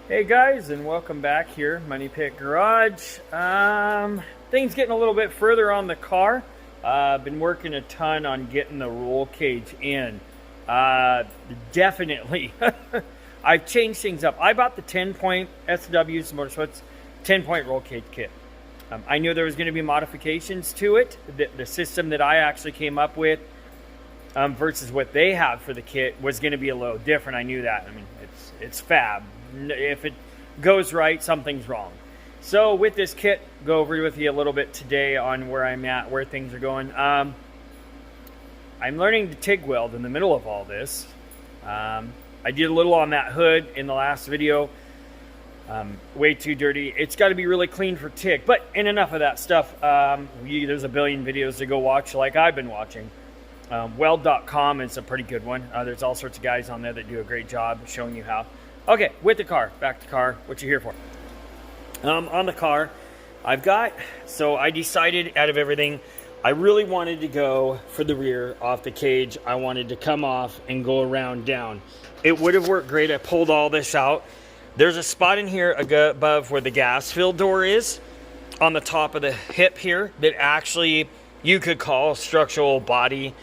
Hey guys, and welcome back here, Money Pit Garage. Things getting a little bit further on the car. I've been working a ton on getting the roll cage in. Definitely, I've changed things up. I bought the 10-point SW's Motorsports 10-point roll cage kit. I knew there was going to be modifications to it. The system that I actually came up with versus what they have for the kit was going to be a little different. I knew that. I mean, it's fab. If it goes right, something's wrong. So with this kit, go over with you a little bit today on where I'm at, where things are going. I'm learning to TIG weld in the middle of all this. I did a little on that hood in the last video. Way too dirty. It's got to be really clean for TIG. But in enough of that stuff, there's a billion videos to go watch like I've been watching. Weld.com is a pretty good one. There's all sorts of guys on there that do a great job showing you how. Okay, with the car, back to car, what you here for? On the car, so I decided out of everything, I really wanted to go for the rear off the cage. I wanted to come off and go around down. It would have worked great. I pulled all this out. There's a spot in here above where the gas fill door is on the top of the hip here that actually you could call structural body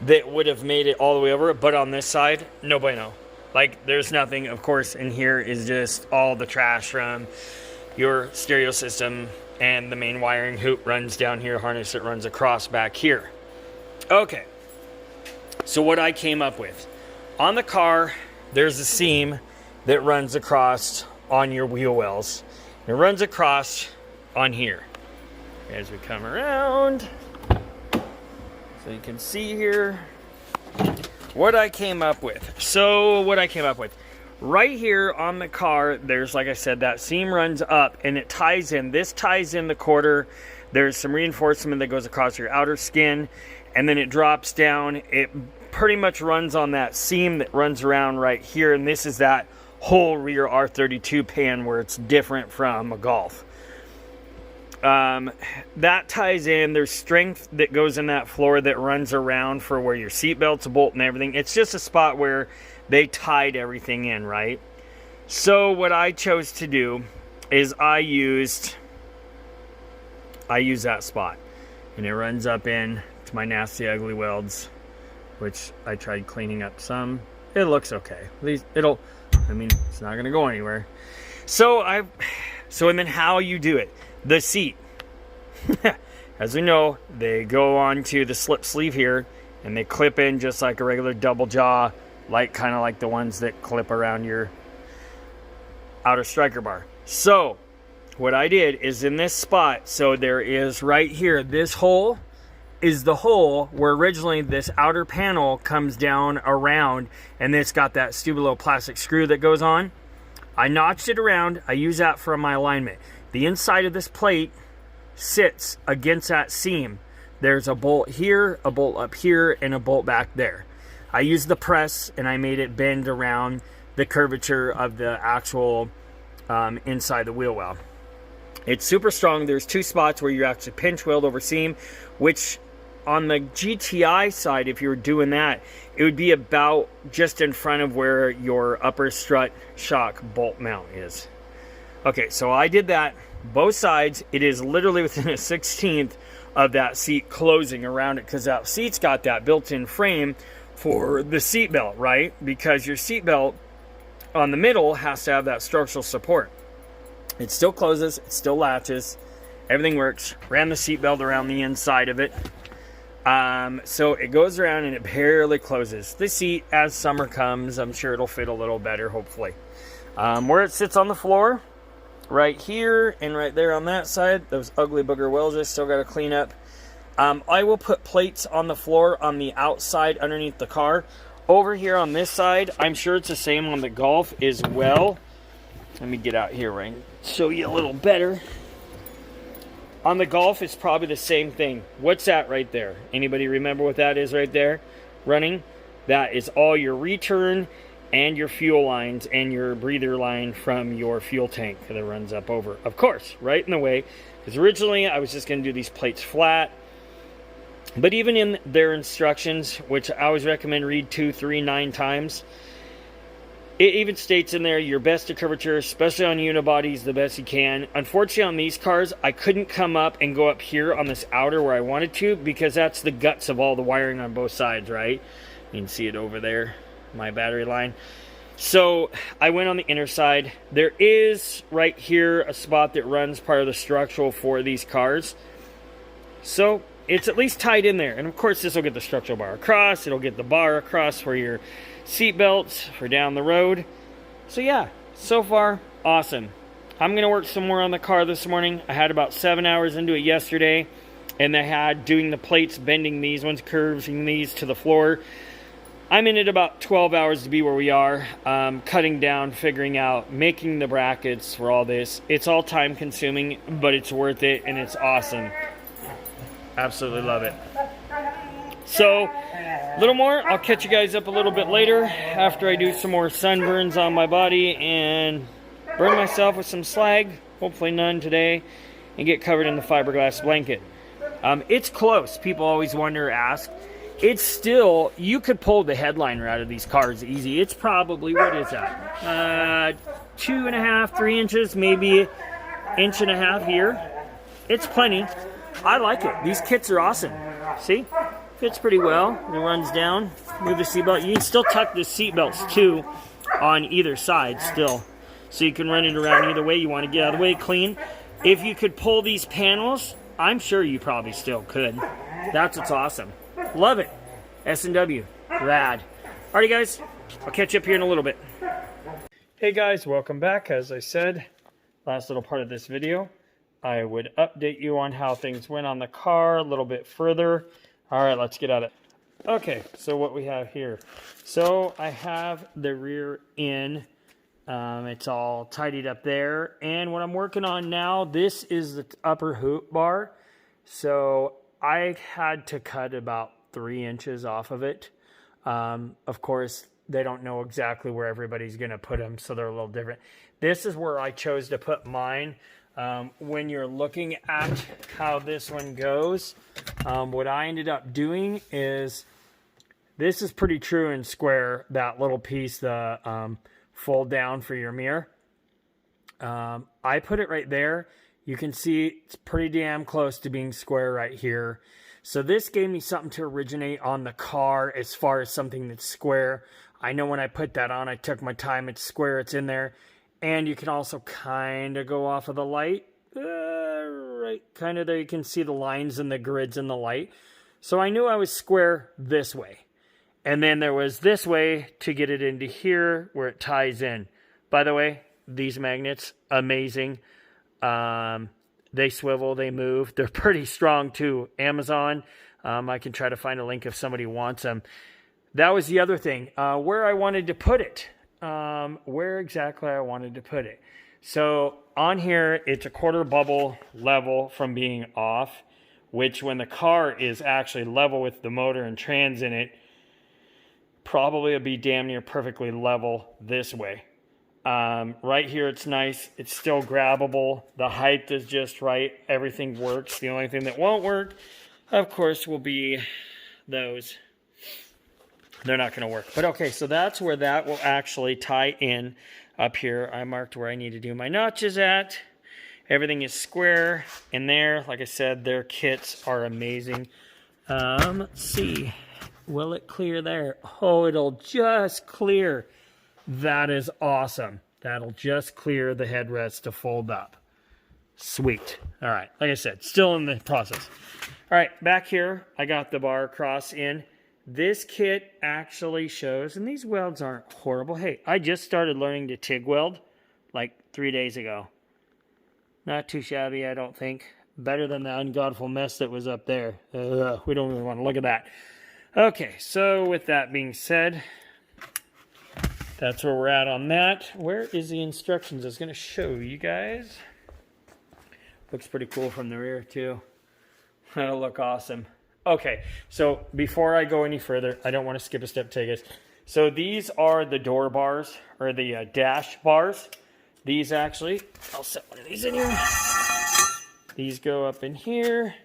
that would have made it all the way over. But on this side, no bueno. Like, there's nothing. Of course, in here is just all the trash from your stereo system, and the main wiring hoop runs down here, harness that runs across back here. Okay, so what I came up with. On the car, there's a seam that runs across on your wheel wells. It runs across on here. As we come around, so you can see here what I came up with. So what I came up with. Right here on the car, there's, like I said, that seam runs up and it ties in. This ties in the quarter. There's some reinforcement that goes across your outer skin, and then it drops down. It pretty much runs on that seam that runs around right here, and this is that whole rear R32 pan where it's different from a Golf. That ties in. There's strength that goes in that floor that runs around for where your seatbelt's bolt and everything. It's just a spot where they tied everything in, right? So what I chose to do is I use that spot, and it runs up in to my nasty ugly welds, which I tried cleaning up some. It looks okay. At least it's not gonna go anywhere. And then how you do it. The seat, as we know, they go onto the slip sleeve here, and they clip in just like a regular double jaw, kind of like the ones that clip around your outer striker bar. So what I did is in this spot, so there is right here, this hole is the hole where originally this outer panel comes down around, and it's got that stupid little plastic screw that goes on. I notched it around. I use that for my alignment. The inside of this plate sits against that seam. There's a bolt here, a bolt up here, and a bolt back there. I used the press, and I made it bend around the curvature of the actual inside the wheel well. It's super strong. There's two spots where you actually pinch weld over seam, which on the GTI side, if you were doing that, it would be about just in front of where your upper strut shock bolt mount is. Okay, so I did that, both sides. It is literally within a 1/16 of that seat closing around it, because that seat's got that built-in frame for the seat belt, right? Because your seat belt on the middle has to have that structural support. It still closes, it still latches, everything works. Ran the seat belt around the inside of it. So it goes around and it barely closes. The seat, as summer comes, I'm sure it'll fit a little better, hopefully. Where it sits on the floor, right here and right there on that side, those ugly booger wells I still got to clean up. I will put plates on the floor on the outside underneath the car. Over here on this side, I'm sure it's the same on the Golf as well. Let me get out here right and show you a little better. On the Golf, it's probably the same thing. What's that right there? Anybody remember what that is right there? Running? That is all your return and your fuel lines and your breather line from your fuel tank that runs up over. Of course, right in the way. Because originally I was just going to do these plates flat. But even in their instructions, which I always recommend read 2, 3, 9 times, It even states in there your best to curvature, especially on unibodies, the best you can. Unfortunately, on these cars, I couldn't come up and go up here on this outer where I wanted to, because that's the guts of all the wiring on both sides, right? You can see it over there, my battery line. So I went on the inner side. There is right here a spot that runs part of the structural for these cars. So it's at least tied in there. And of course, this will get the structural bar across. It'll get the bar across for your seat belts for down the road. So yeah, so far, awesome. I'm going to work some more on the car this morning. I had about 7 hours into it yesterday, and I had doing the plates, bending these ones, curving these to the floor. I'm in it about 12 hours to be where we are, cutting down, figuring out, making the brackets for all this. It's all time consuming, but it's worth it, and it's awesome. Absolutely love it. So, a little more. I'll catch you guys up a little bit later after I do some more sunburns on my body and burn myself with some slag, hopefully none today, and get covered in the fiberglass blanket. It's close. People always wonder, ask. It's still, you could pull the headliner out of these cars easy. It's probably, what is that? 2.5, 3 inches, maybe 1.5 inches here. It's plenty. I like it. These kits are awesome. See? Fits pretty well. It runs down. Move the seatbelt. You can still tuck the seatbelts too on either side still. So you can run it around either way. You want to get out of the way clean. If you could pull these panels, I'm sure you probably still could. That's what's awesome. Love it. S&W. Rad. Alrighty guys, I'll catch you up here in a little bit. Hey guys, welcome back. As I said, last little part of this video, I would update you on how things went on the car a little bit further. All right, let's get at it. Okay, so what we have here. So I have the rear in. It's all tidied up there. And what I'm working on now, this is the upper hoop bar. So I had to cut about 3 inches off of it. Of course, they don't know exactly where everybody's going to put them, so they're a little different. This is where I chose to put mine. When you're looking at how this one goes, what I ended up doing is, this is pretty true and square, that little piece, the fold down for your mirror. I put it right there. You can see it's pretty damn close to being square right here. So this gave me something to originate on the car as far as something that's square. I know when I put that on, I took my time. It's square, it's in there. And you can also kind of go off of the light. Right, kind of there. You can see the lines and the grids in the light. So I knew I was square this way. And then there was this way to get it into here where it ties in. By the way, these magnets, amazing. They swivel, they move. They're pretty strong too. Amazon. I can try to find a link if somebody wants them. That was the other thing. Where I wanted to put it. Where exactly I wanted to put it. So on here, it's a quarter bubble level from being off, which when the car is actually level with the motor and trans in it, probably will be damn near perfectly level this way. Right here, it's nice. It's still grabbable. The height is just right. Everything works. The only thing that won't work, of course, will be those. They're not going to work. But okay, so that's where that will actually tie in up here. I marked where I need to do my notches at. Everything is square in there. Like I said, their kits are amazing. Let's see. Will it clear there? Oh, it'll just clear. That is awesome. That'll just clear the headrest to fold up. Sweet. All right. Like I said, still in the process. All right. Back here, I got the bar cross in. This kit actually shows, and these welds aren't horrible. Hey, I just started learning to TIG weld like 3 days ago. Not too shabby, I don't think. Better than the ungodful mess that was up there. We don't really want to look at that. Okay, so with that being said, that's where we're at on that. Where is the instructions? I was going to show you guys. Looks pretty cool from the rear too. That'll look awesome. Okay, so before I go any further, I don't want to skip a step, take us. So these are the door bars, or the dash bars. These actually, I'll set one of these in here. These go up in here.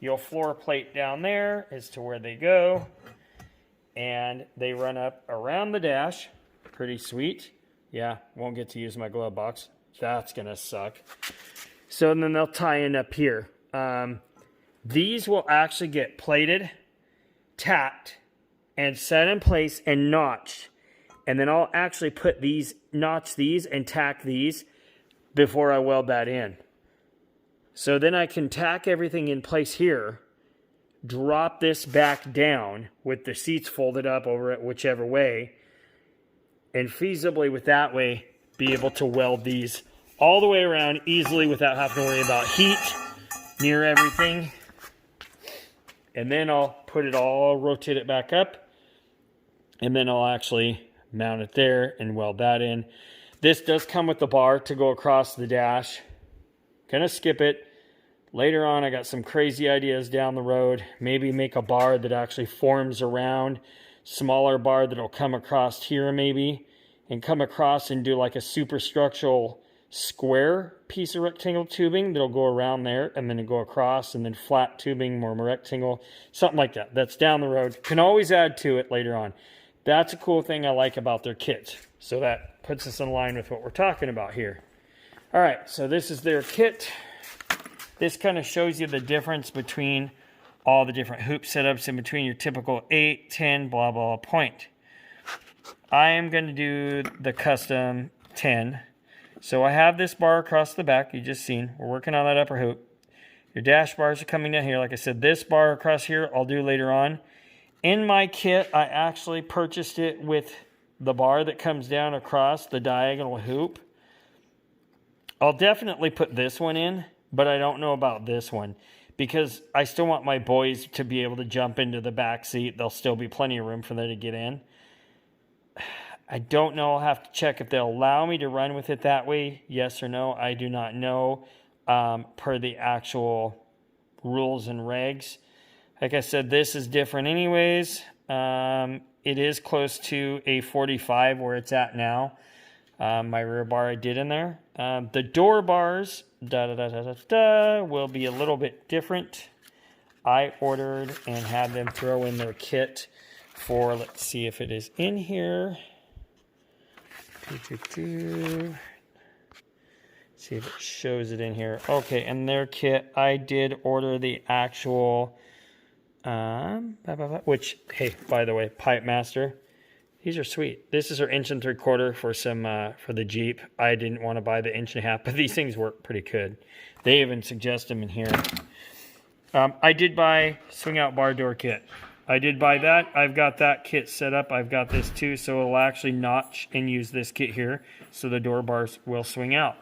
You'll floor plate down there as to where they go. And they run up around the dash. Pretty sweet. Yeah, won't get to use my glove box. That's going to suck. So then they'll tie in up here. These will actually get plated, tacked, and set in place and notched. And then I'll actually put these, notch these and tack these before I weld that in. So then I can tack everything in place here, drop this back down with the seats folded up over it whichever way, and feasibly with that way be able to weld these all the way around easily without having to worry about heat near everything. And then I'll put it all, rotate it back up, and then I'll actually mount it there and weld that in. This does come with the bar to go across the dash. Gonna skip it. Later on, I got some crazy ideas down the road. Maybe make a bar that actually forms around, smaller bar that'll come across here maybe, and come across and do like a superstructural square piece of rectangle tubing that'll go around there and then go across, and then flat tubing, more rectangle, something like that. That's down the road. Can always add to it later on. That's a cool thing I like about their kit. So that puts us in line with what we're talking about here. All right, so this is their kit. This kind of shows you the difference between all the different hoop setups in between your typical 8, 10, blah, blah, point. I am going to do the custom 10. So I have this bar across the back, you just seen. We're working on that upper hoop. Your dash bars are coming down here. Like I said, this bar across here, I'll do later on. In my kit, I actually purchased it with the bar that comes down across the diagonal hoop. I'll definitely put this one in, but I don't know about this one because I still want my boys to be able to jump into the back seat. There'll still be plenty of room for them to get in. I don't know. I'll have to check if they'll allow me to run with it that way. Yes or no. I do not know per the actual rules and regs. Like I said, this is different anyways. It is close to a 45 where it's at now. My rear bar I did in there. The door bars will be a little bit different. I ordered and had them throw in their kit for, let's see if it is in here. See if it shows it in here. Okay, in their kit, I did order the actual, which, hey, by the way, Pipe Master. These are sweet. This is our 1 3/4 for some for the Jeep. I didn't want to buy the 1.5 but these things work pretty good. They even suggest them in here. I did buy swing out bar door kit. I did buy that. I've got that kit set up. I've got this too, so it'll actually notch and use this kit here, so the door bars will swing out.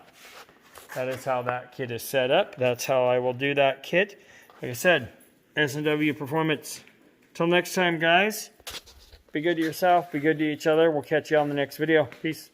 That is how that kit is set up. That's how I will do that kit. Like I said, S&W Performance. Till next time, guys. Be good to yourself. Be good to each other. We'll catch you on the next video. Peace.